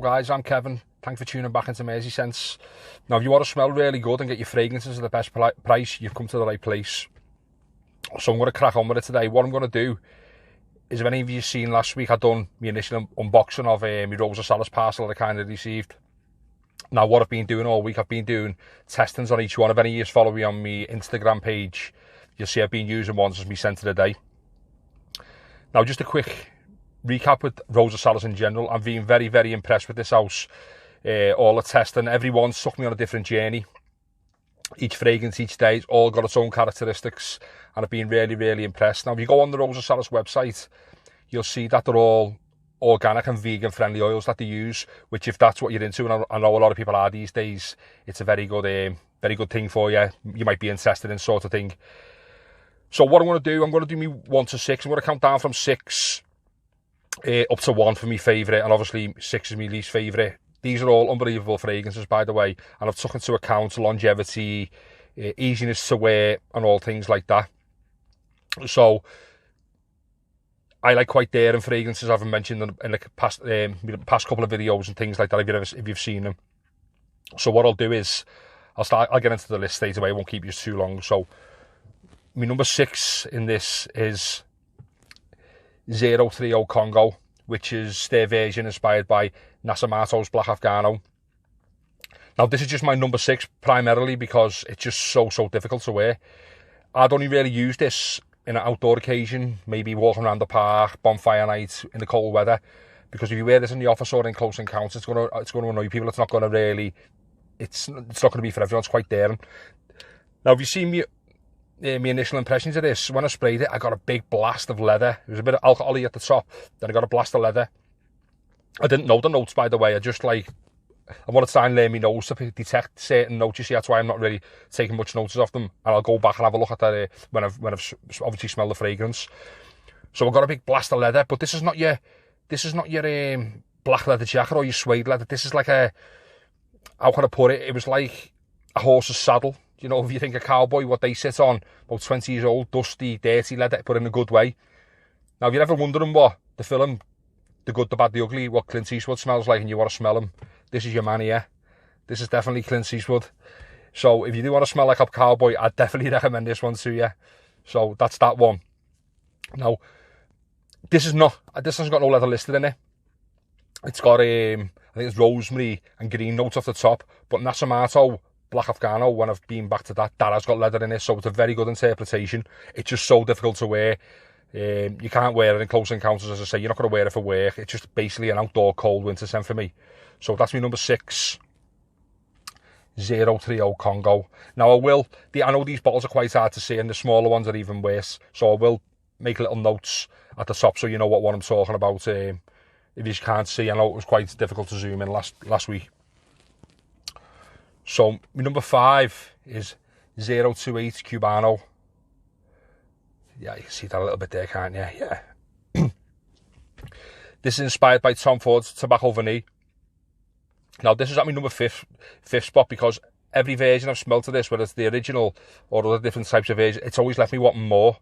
guys, I'm Kevin. Thanks for tuning back into Merseysense. Now, if you want to smell really good and get your fragrances at the best price, you've come to the right place. So I'm going to crack on with it today. What I'm going to do is, if any of you seen last week, I've done my initial unboxing of my Rosa Salas parcel that I kind of received. Now, what I've been doing all week, I've been doing testings on each one. If any of you follow me on my Instagram page, you'll see I've been using ones as my scent of the day. Now, just a quick recap with Rosa Salas in general. I'm being very, very impressed with this house. All the testing, everyone's took me on a different journey. Each fragrance, each day, it's all got its own characteristics, and I've been really, really impressed. Now, if you go on the Rosa Salas website, you'll see that they're all organic and vegan friendly oils that they use, which, if that's what you're into, and I know a lot of people are these days, it's a very good thing for you. You might be interested in, sort of thing. So what I'm going to do me 1 to 6. I'm going to count down from 6 up to 1 for my favourite, and obviously 6 is my least favourite. These are all unbelievable fragrances, by the way, and I've taken into account longevity, easiness to wear, and all things like that. So I like quite daring fragrances. I've mentioned in the past couple of videos and things like that, if you've seen them. So what I'll do is I'll get into the list straight away. I won't keep you too long. So my number 6 in this is 030 Congo, which is their version inspired by Nasamato's Black Afghano. Now, this is just my number 6 primarily because it's just so difficult to wear. I'd only really use this in an outdoor occasion, maybe walking around the park, bonfire night in the cold weather, because if you wear this in the office or in close encounters, it's going to annoy people. It's not going to be for everyone. It's quite daring. Now, if you see me, my initial impressions of this, when I sprayed it, I got a big blast of leather. There was a bit of alcohol-y at the top, then I got a blast of leather. I didn't know the notes, by the way. I want to try and learn my nose to detect certain notes. You see, that's why I'm not really taking much notice of them. And I'll go back and have a look at that when I've obviously smelled the fragrance. So I got a big blast of leather, but this is not your black leather jacket or your suede leather. This is like how can I put it? It was like a horse's saddle. You know, if you think a cowboy, what they sit on, about 20 years old, dusty, dirty leather, but in a good way. Now, if you're ever wondering what the film, The Good, the Bad, the Ugly, what Clint Eastwood smells like and you want to smell him, this is your man here. This is definitely Clint Eastwood. So if you do want to smell like a cowboy, I'd definitely recommend this one to you. So that's that one. Now, this hasn't got no leather listed in it. It's got, I think it's rosemary and green notes off the top, but Nasamato Black Afghano, when I've been back to that has got leather in it, so it's a very good interpretation. It's just so difficult to wear. You can't wear it in close encounters, as I say. You're not going to wear it for work. It's just basically an outdoor cold winter scent for me. So that's my number 6, 030 Congo. Now, I know these bottles are quite hard to see, and the smaller ones are even worse, so I will make little notes at the top so you know what I'm talking about. If you can't see, I know it was quite difficult to zoom in last week. So my number 5 is 028 Cubano. Yeah, you can see that a little bit there, can't you? Yeah. This is inspired by Tom Ford's Tobacco Vanille. Now, this is at my number 5th spot because every version I've smelled of this, whether it's the original or other different types of versions, it's always left me wanting more.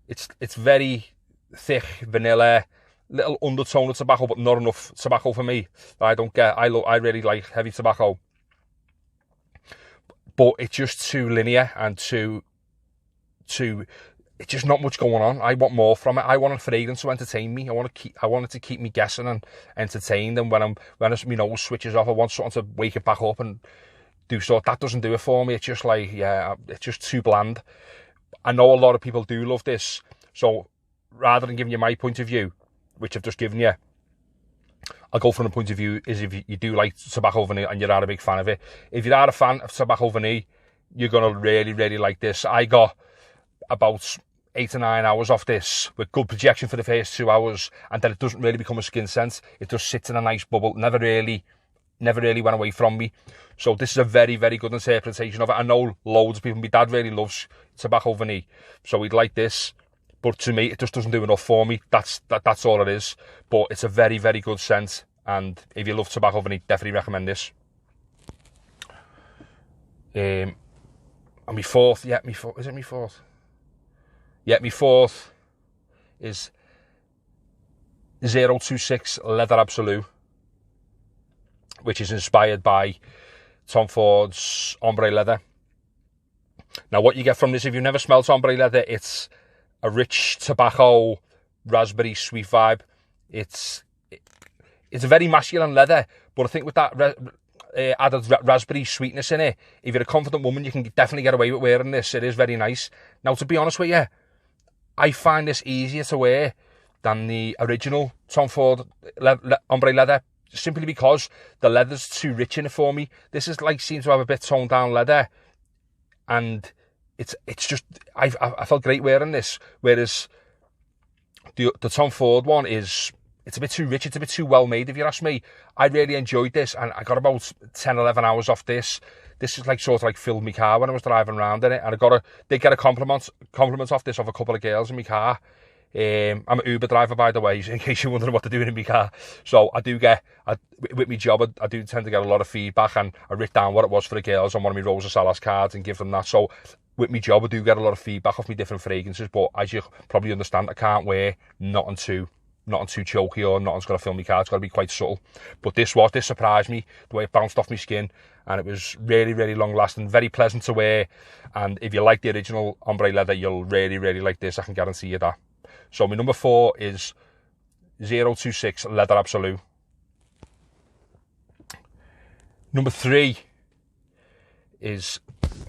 It's very thick, vanilla, little undertone of tobacco, but not enough tobacco for me. I don't get. I really like heavy tobacco. But it's just too linear and too. It's just not much going on. I want more from it. I want a fragrance to entertain me. I want it to keep me guessing and entertained. And when my nose switches off, I want something to wake it back up and do so. That doesn't do it for me. It's just like, yeah, it's just too bland. I know a lot of people do love this. So rather than giving you my point of view, which I've just given you, I'll go from the point of view is if you do like Tobacco Vanille and you're not a big fan of it. If you're not a fan of Tobacco Vanille, you're going to really, really like this. I got about 8 to 9 hours off this with good projection for the first 2 hours, and then it doesn't really become a skin scent. It just sits in a nice bubble. Never really went away from me. So this is a very, very good interpretation of it. I know loads of people. My dad really loves Tobacco Vanille, so he'd like this. But to me, it just doesn't do enough for me. That's all it is. But it's a very, very good scent. And if you love Tobacco Vanille, definitely recommend this. And my fourth, is it my fourth? Yeah, my fourth is 026 Leather Absolute. which is inspired by Tom Ford's Ombre leather. Now, what you get from this, if you've never smelled Ombre leather, it's a rich tobacco, raspberry sweet vibe. It's a very masculine leather, but I think with that added raspberry sweetness in it, if you're a confident woman, you can definitely get away with wearing this. It is very nice. Now, to be honest with you, I find this easier to wear than the original Tom Ford Ombre leather, simply because the leather's too rich in it for me. This is like, seems to have a bit toned down leather, and it's just, I felt great wearing this, whereas the Tom Ford one it's a bit too rich, it's a bit too well made, if you ask me. I really enjoyed this, and I got about 10-11 hours off this. This is like sort of like filled my car when I was driving around in it, and did get a compliment off this of a couple of girls in my car. I'm an Uber driver, by the way, in case you're wondering what they're doing in my car. So I do get, with my job, I do tend to get a lot of feedback, and I write down what it was for the girls on one of my Rosa Salas cards and give them that. So with my job, I do get a lot of feedback off my different fragrances, but as you probably understand, I can't wear nothing too choky, or nothing's going to fill my car. It's got to be quite subtle. But this surprised me, the way it bounced off my skin, and it was really, really long lasting, very pleasant to wear. And if you like the original Ombre leather, you'll really, really like this, I can guarantee you that. So my number 4 is 026 Leather Absolute. Number 3 is,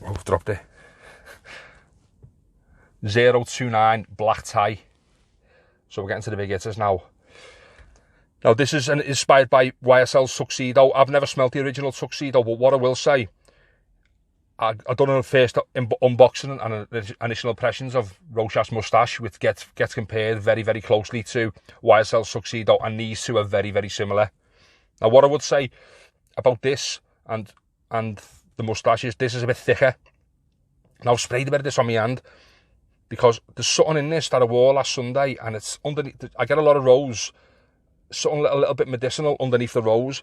I've dropped it, 029 Black Tie. So we're getting to the big hitters now. Now, this is inspired by YSL's Tuxedo. I've never smelt the original Tuxedo, but what I will say, I've done a first unboxing and initial impressions of Rochas Moustache, which gets compared very, very closely to YSL's Tuxedo, and these two are very, very similar. Now, what I would say about this and the moustache is this is a bit thicker. Now, I've sprayed a bit of this on my hand, because there's something in this that I wore last Sunday, and it's underneath. I get a lot of rose, something a little bit medicinal underneath the rose,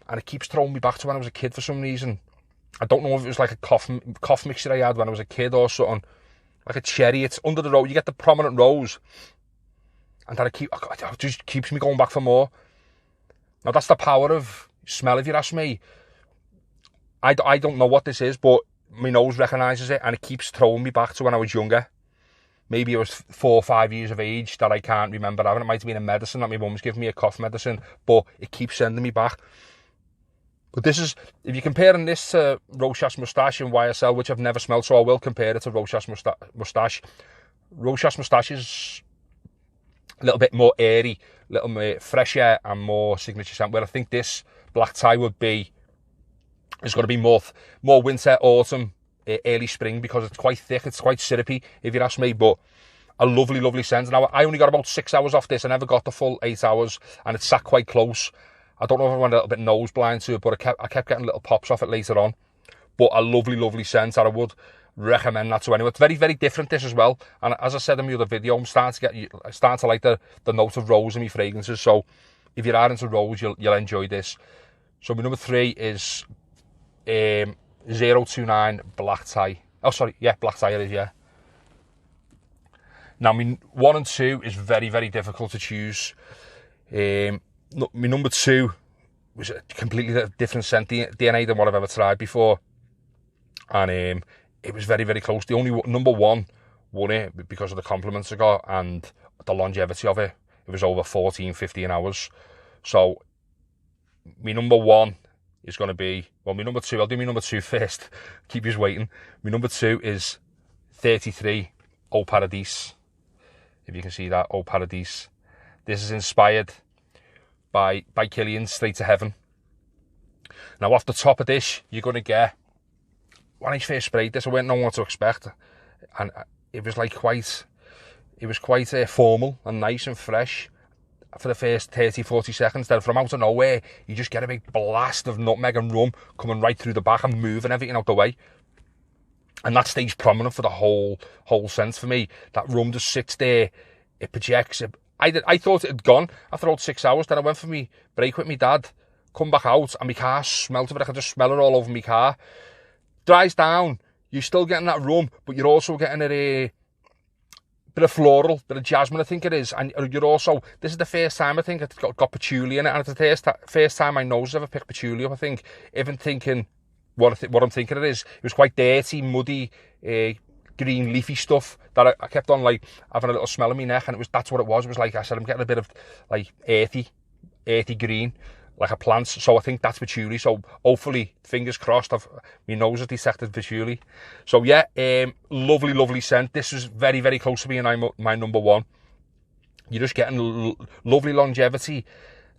and it keeps throwing me back to when I was a kid for some reason. I don't know if it was like a cough mixture I had when I was a kid or something, like a cherry. It's under the rose. You get the prominent rose, and that it just keeps me going back for more. Now, that's the power of smell, if you ask me. I don't know what this is, but my nose recognises it, and it keeps throwing me back to when I was younger. Maybe it was 4 or 5 years of age that I can't remember having. It might have been a medicine that my mum's given me, a cough medicine, but it keeps sending me back. But this is, if you're comparing this to Rochas Moustache and YSL, which I've never smelled, so I will compare it to Rochas Moustache. Rochas Moustache is a little bit more airy, a little more fresher and more signature scent, where I think this Black Tie is going to be more winter, autumn, early spring, because it's quite thick, it's quite syrupy, if you ask me, but a lovely, lovely scent. Now, I only got about 6 hours off this. I never got the full 8 hours, and it sat quite close. I don't know if I went a little bit nose blind to it, but I kept getting little pops off it later on. But a lovely, lovely scent, and I would recommend that to anyone. It's very, very different, this as well. And as I said in my other video, I'm starting to like the note of rose in my fragrances. So if you are into rose, you'll enjoy this. So my number 3 is 029 Black Tie. Oh, sorry, yeah, Black Tie it is, yeah. Now, my 1 and 2 is very, very difficult to choose. My number 2 was a completely different scent DNA than what I've ever tried before, and it was very, very close. The only number 1 won it because of the compliments I got and the longevity of it. It was over 14-15 hours. So my number 1 is going to be, well, my number 2, I'll do my number 2 first, keep you waiting. My number 2 is 33 Eau Paradis, if you can see that, Eau Paradis. This is inspired by Killian, Straight to Heaven. Now, off the top of this, you're going to get, when I first sprayed this, I didn't know what to expect, and it was like quite formal and nice and fresh for the first 30-40 seconds. Then from out of nowhere, you just get a big blast of nutmeg and rum coming right through the back and moving everything out the way, and that stays prominent for the whole scent for me. That rum just sits there, it projects it. I thought it had gone after about 6 hours. Then I went for my break with my dad, come back out, and my car smelt of it. I could just smell it all over my car. Dries down, you're still getting that rum, but you're also getting it bit of floral, bit of jasmine, I think it is. And you're also, this is the first time I think it's got patchouli in it, and it's the first time my nose has ever picked patchouli up, I think. Even thinking what I'm thinking it is. It was quite dirty, muddy, green leafy stuff that I kept on like having a little smell in my neck, and that's what it was. It was like, I said, I'm getting a bit of like earthy green, like a plant. So I think that's patchouli. So hopefully, fingers crossed, my nose has detected patchouli. So yeah, lovely scent. This is very, very close to being my number one. You're just getting lovely longevity.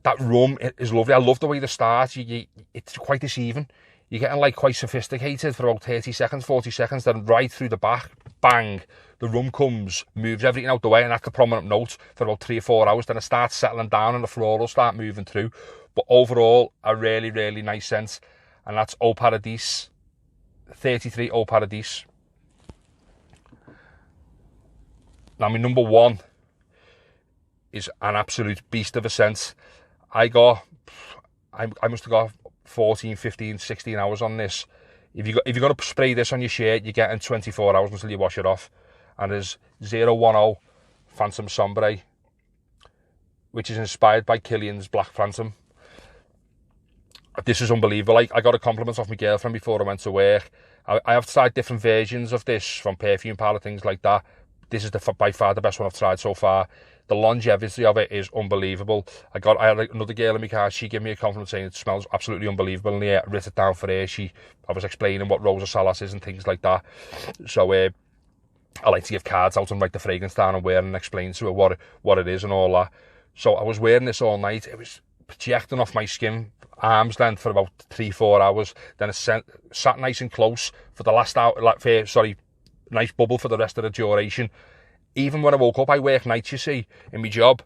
That rum is lovely. I love the way they start. It's quite deceiving. You're getting like quite sophisticated for about 30 seconds, 40 seconds, then right through the back, bang, the rum comes, moves everything out the way, and that's the prominent note for about 3 or 4 hours. Then it starts settling down and the floral will start moving through. But overall, a really, really nice scent. And that's Eau Paradis, 33 Eau Paradis. Now, my number one is an absolute beast of a scent. I must have got 14, 15, 16 hours on this. If you're going to spray this on your shirt, you're getting 24 hours until you wash it off. And there's 010 Phantom Sombre, which is inspired by Killian's Black Phantom. This is unbelievable. I got a compliment off my girlfriend before I went to work. I have tried different versions of this from perfume parlour, things like that. This is by far the best one I've tried so far. The longevity of it is unbelievable. I had another girl in my car. She gave me a compliment saying it smells absolutely unbelievable. And yeah, I wrote it down for her. I was explaining what Rosa Salas is and things like that. So I like to give cards out and write the fragrance down and wear and explain to her what it is and all that. So I was wearing this all night. It was projecting off my skin, arm's length, for about 3-4 hours. Then it sat nice and close for the last hour. Nice bubble for the rest of the duration. Even when I woke up, I work nights, you see, in my job.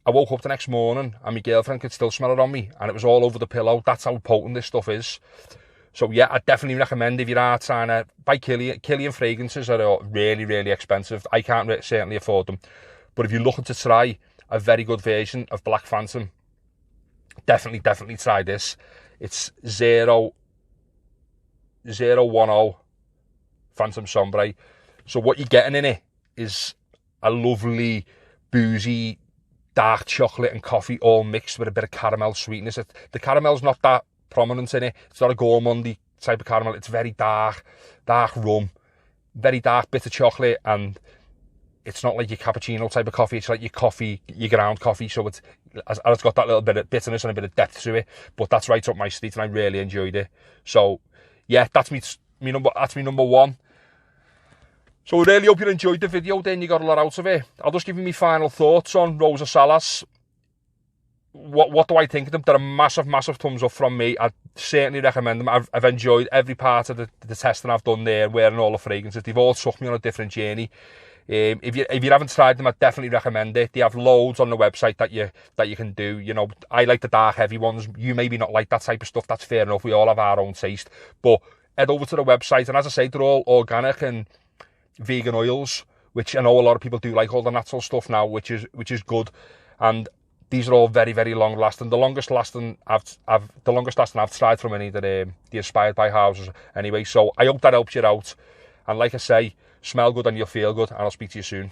I woke up the next morning and my girlfriend could still smell it on me, and it was all over the pillow. That's how potent this stuff is. So yeah, I definitely recommend, if you are trying to buy Killian fragrances are really, really expensive. I can't certainly afford them. But if you're looking to try a very good version of Black Phantom, definitely try this. It's 010 Phantom Sombre. So what you're getting in it is a lovely, boozy, dark chocolate and coffee all mixed with a bit of caramel sweetness. The caramel's not that prominent in it. It's not a gourmandy type of caramel. It's very dark rum, very dark bitter chocolate, and it's not like your cappuccino type of coffee. It's like your ground coffee. So it's got that little bit of bitterness and a bit of depth to it. But that's right up my street, and I really enjoyed it. So yeah, that's my number one. So I really hope you enjoyed the video then, you got a lot out of it. I'll just give you my final thoughts on Rosa Salas. What do I think of them? They're a massive thumbs up from me. I certainly recommend them. I've enjoyed every part of the testing I've done there, wearing all the fragrances. They've all took me on a different journey. If you haven't tried them, I definitely recommend it. They have loads on the website that you can do. You know, I like the dark, heavy ones. You maybe not like that type of stuff. That's fair enough. We all have our own taste. But head over to the website, and as I say, they're all organic and vegan oils, which I know a lot of people do like all the natural stuff now, which is good. And these are all very, very long lasting. The longest lasting I've tried from any that the inspired by houses anyway. So I hope that helps you out. And like I say, smell good and you'll feel good, and I'll speak to you soon.